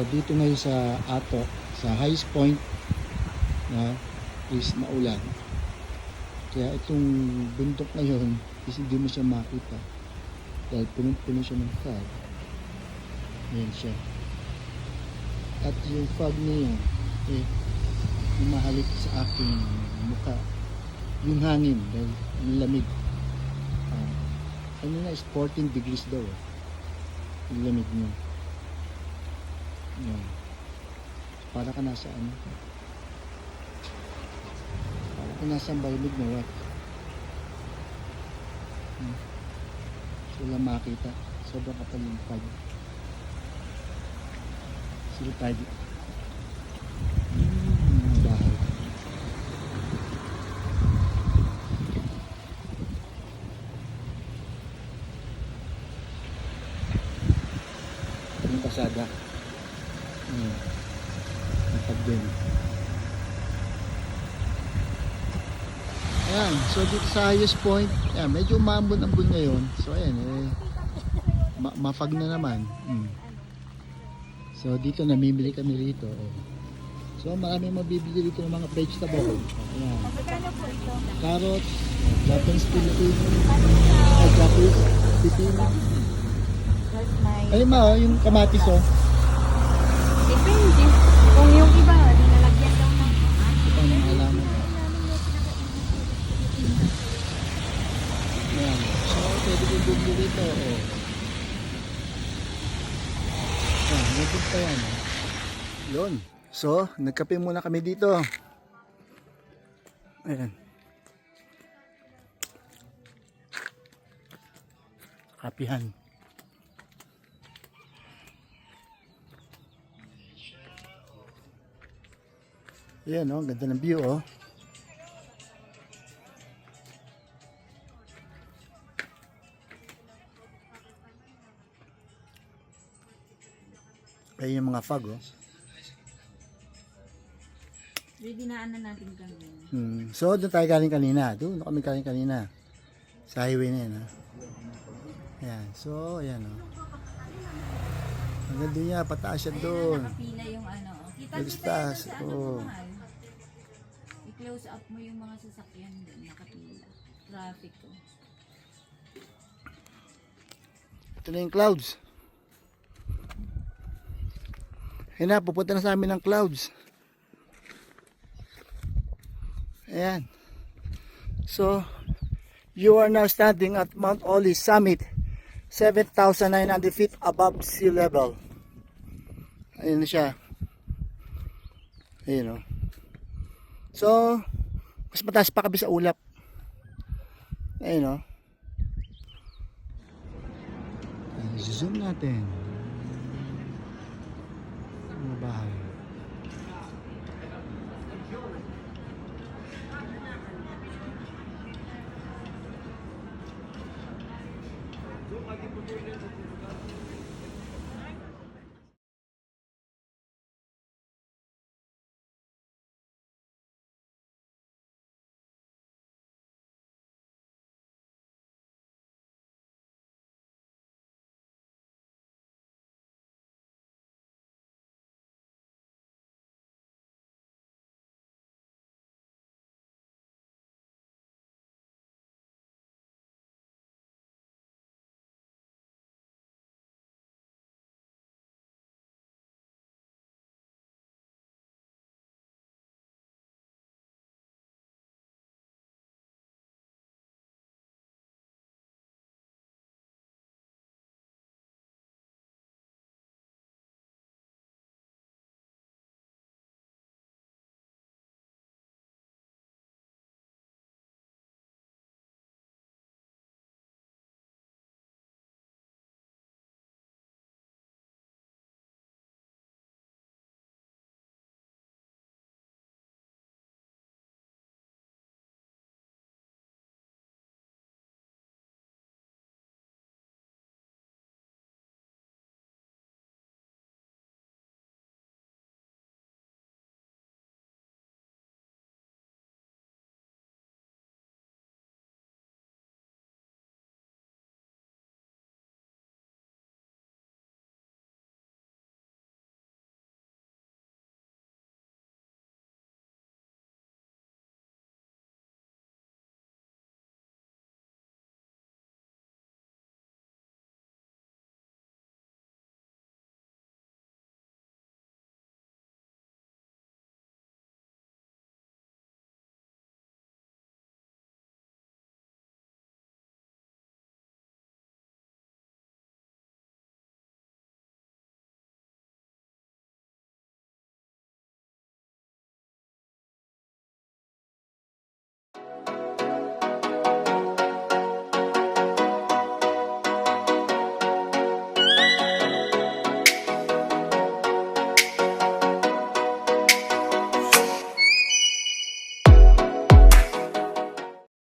dito ngayon sa Ato, sa highest point na is maulan. Kaya itong bundok ngayon is hindi mo siya makita dahil punong-puno siya ng fog. Ayan siya. At yung fog na yun, humahalik sa aking mukha. Yung hangin dahil ang lamig. Ano na, is 14 degrees daw. Yung lamig niya. Ayan. Para ka nasa ano? Para ka nasa balimig na what? Wala makita. Sobrang kapal yung fog. Sila tayo. Bahay. Yung pasada. Napag din. Ayan. So dito sa highest point, ayan, medyo maambon-ambon ngayon. So ayan, mafag na naman. So dito namimili kami rito. So maraming mabibili dito ng mga vegetable. Ayan. Carrots, Japanese Filipino, Japanese pipino. Ay ma, yung kamatis oh. Depende. Kung yung iba, nilalagyan daw ng Ito ang halaman. Ayan. So pwede kong bumili dito. Ayan, nagpunta pa yan. Yun. So, nagkape muna kami dito. Ayan. Kapihan. Ayan oh, ganda ng view oh. Ayan yung mga fog oh. dinaanan natin kami. So doon tayo galing kanina. Doon kami galing kanina. Sa highway na yan ha. Ayan. So ayan oh. Hanggang doon niya, pataas siya doon. Nakapila yung ano. Kita-kita Taas. sa ano Oh. mahal. I-close up mo yung mga sasakyan doon. Nakapila. Traffic ko. Ito na yung clouds. Ayan na, pupunta na sa amin ng clouds. Ayan. So, you are now standing at Mount Oli Summit, 7,900 feet above sea level. Ayan na siya. Ayan o. So, mas mataas pa kami sa ulap. Ayan o. Zoom natin. Mga bahay.